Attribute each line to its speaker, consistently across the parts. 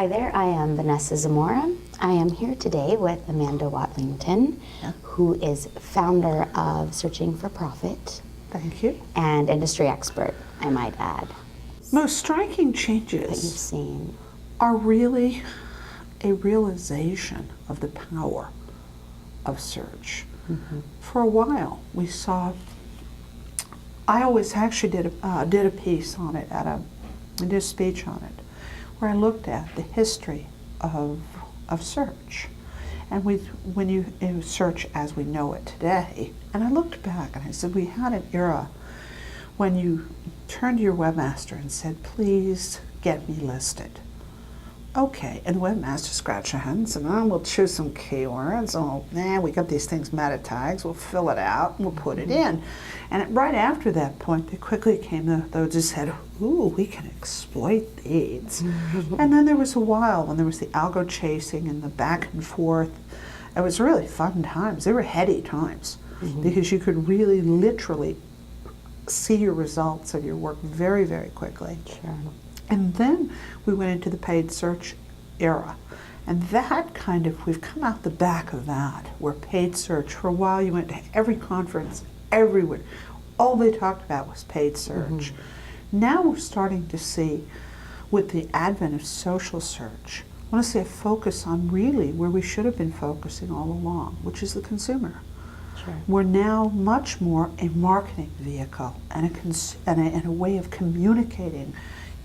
Speaker 1: Hi there, I am Vanessa Zamora. I am here today with Amanda Watlington, who is founder of Searching for Profit.
Speaker 2: Thank you.
Speaker 1: And industry expert, I might add.
Speaker 2: Most striking
Speaker 1: That
Speaker 2: changes
Speaker 1: you've seen.
Speaker 2: are really a realization of the power of search. For a while, we saw, I always actually did a piece on it, I did a speech on it, where I looked at the history of search. And when you search as we know it today, and I looked back and I said, we had an era when you turned to your webmaster and said, please get me listed. Okay, and the webmaster scratched her head and said, oh, we'll choose some keywords. Oh, we got these things meta tags. We'll fill it out and we'll put it in. And right after that point, they quickly came to those who said, ooh, we can exploit these. And then there was a while when there was the algo chasing and the back and forth. It was really fun times. They were heady times because you could really literally see your results of your work very, very quickly.
Speaker 1: Sure.
Speaker 2: And then we went into the paid search era. And that kind of, we've come out the back of that, where paid search, for a while you went to every conference, everywhere. All they talked about was paid search. Now we're starting to see, with the advent of social search, I want to say a focus on really where we should have been focusing all along, which is the consumer.
Speaker 1: Sure.
Speaker 2: We're now much more a marketing vehicle and a way of communicating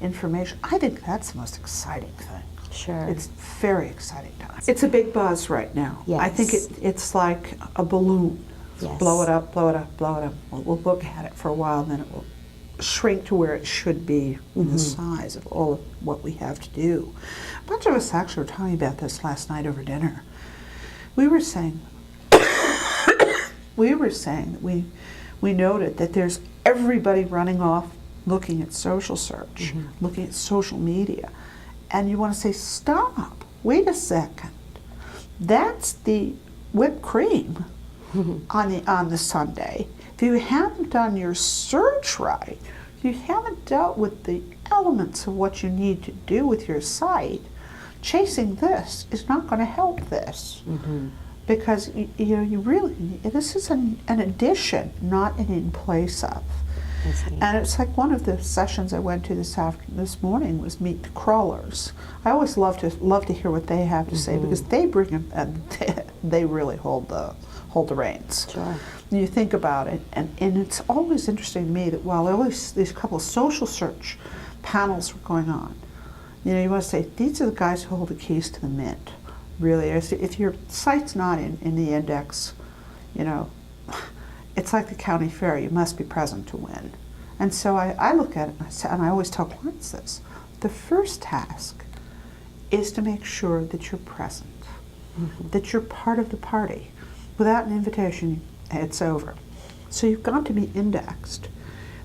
Speaker 2: information. I think that's the most exciting thing.
Speaker 1: Sure.
Speaker 2: It's very exciting time. It's a big buzz right now.
Speaker 1: Yes.
Speaker 2: I think it's like a balloon.
Speaker 1: Yes.
Speaker 2: Blow it up, blow it up, blow it up. We'll look at it for a while, and then it will shrink to where it should be in the size of all of what we have to do. A bunch of us actually were talking about this last night over dinner. We were saying that we noted that there's everybody running off looking at social search, looking at social media, and you want to say, stop, wait a second. That's the whipped cream on the sundae. If you haven't done your search right, if you haven't dealt with the elements of what you need to do with your site, chasing this is not going to help this. Because you really, this is an addition, not an in place of. And it's like one of the sessions I went to this morning was meet the crawlers. I always love to hear what they have to say, because they bring them, and they really hold the reins.
Speaker 1: Sure.
Speaker 2: And you think about it, and it's always interesting to me that while these couple of social search panels were going on, you want to say, these are the guys who hold the keys to the mint. Really, if your site's not in the index, it's like the county fair. You must be present to win. And so I look at it and I always tell clients this. The first task is to make sure that you're present, that you're part of the party. Without an invitation, it's over. So you've got to be indexed.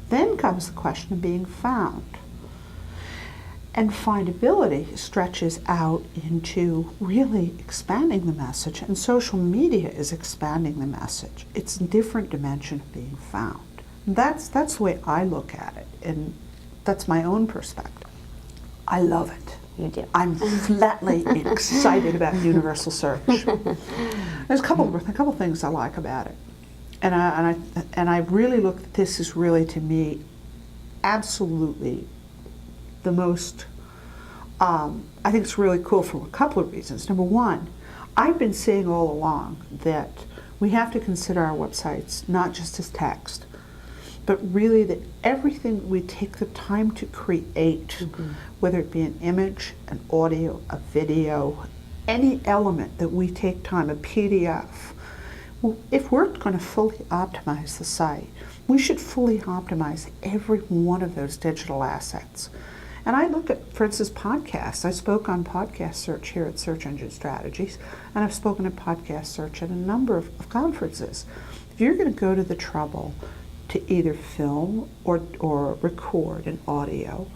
Speaker 2: Then comes the question of being found. And findability stretches out into really expanding the message, and social media is expanding the message. It's a different dimension of being found. That's the way I look at it, and that's my own perspective. I love it.
Speaker 1: You do.
Speaker 2: I'm flatly excited about universal search. There's a couple things I like about it, and I really look at this as really, to me, absolutely the most, I think it's really cool for a couple of reasons. Number one, I've been saying all along that we have to consider our websites not just as text, but really that everything we take the time to create, whether it be an image, an audio, a video, any element that we take time, a PDF, well, if we're going to fully optimize the site, we should fully optimize every one of those digital assets. And I look at, for instance, podcasts. I spoke on podcast search here at Search Engine Strategies, and I've spoken at podcast search at a number of conferences. If you're going to go to the trouble to either film or record an audio,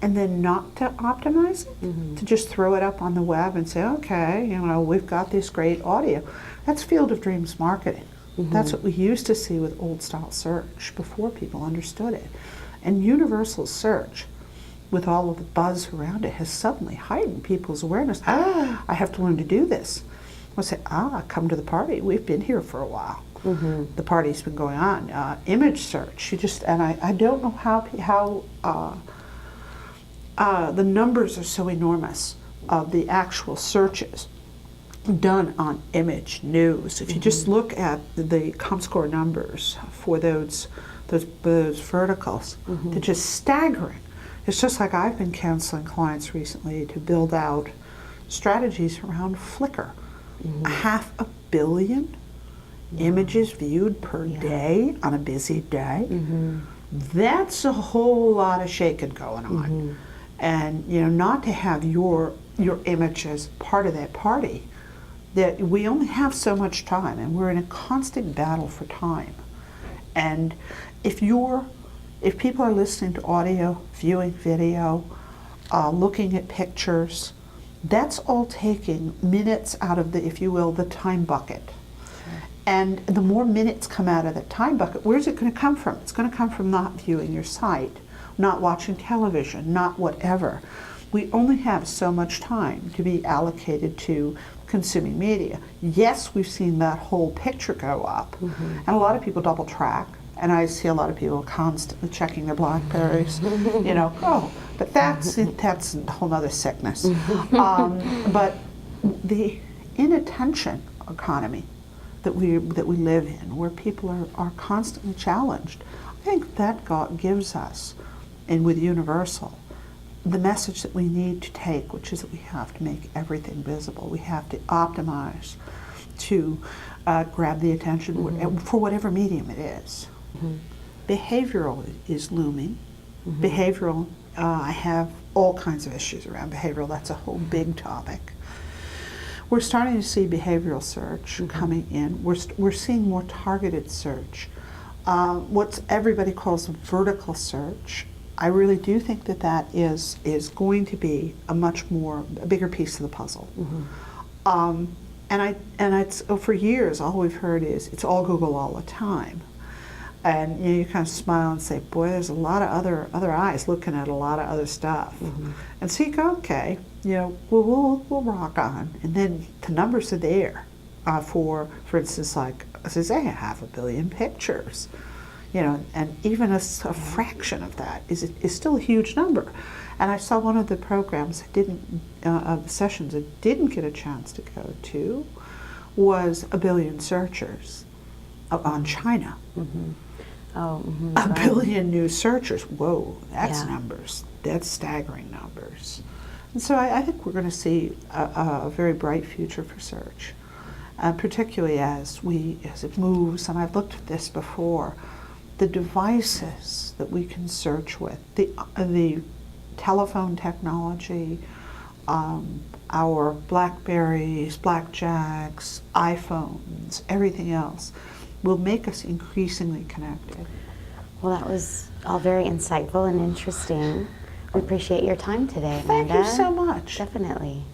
Speaker 2: and then not to optimize it, to just throw it up on the web and say, okay, we've got this great audio. That's field of dreams marketing. That's what we used to see with old style search before people understood it. And universal search with all of the buzz around it, has suddenly heightened people's awareness. I have to learn to do this. I'll say, come to the party. We've been here for a while. The party's been going on. Image search. I don't know how the numbers are so enormous of the actual searches done on image news. If you just look at the ComScore numbers for those verticals, they're just staggering. It's just like I've been counseling clients recently to build out strategies around Flickr. 500 million images viewed per day on a busy day. That's a whole lot of shaking going on. And not to have your image as part of that party, that we only have so much time, and we're in a constant battle for time. And if people are listening to audio, viewing video, looking at pictures, that's all taking minutes out of the, if you will, the time bucket. And the more minutes come out of that time bucket, where's it going to come from? It's going to come from not viewing your site, not watching television, not whatever. We only have so much time to be allocated to consuming media. Yes, we've seen that whole picture go up, and a lot of people double track, and I see a lot of people constantly checking their Blackberries, but that's a whole other sickness. But the inattention economy that we live in, where people are constantly challenged, I think that God gives us, and with Universal, the message that we need to take, which is that we have to make everything visible. We have to optimize to grab the attention for whatever medium it is. Behavioral is looming. Behavioral, I have all kinds of issues around behavioral. That's a whole big topic. We're starting to see behavioral search coming in. We're seeing more targeted search. What everybody calls vertical search, I really do think that is going to be a bigger piece of the puzzle. And it's for years all we've heard is it's all Google all the time, and you kind of smile and say, boy, there's a lot of other eyes looking at a lot of other stuff, and so you go, okay, we'll rock on, and then the numbers are there for instance, like as I say, 500 million pictures. And even a fraction of that is still a huge number. And I saw one of the programs of the sessions I didn't get a chance to go to was 1 billion searchers on China. A billion new searchers. Whoa, that's numbers. That's staggering numbers. And so I think we're going to see a very bright future for search, particularly as it moves. And I've looked at this before. The devices that we can search with, the telephone technology, our Blackberries, Blackjacks, iPhones, everything else, will make us increasingly connected.
Speaker 1: Well, that was all very insightful and interesting. We appreciate your time today, Amanda.
Speaker 2: Thank you so much.
Speaker 1: Definitely.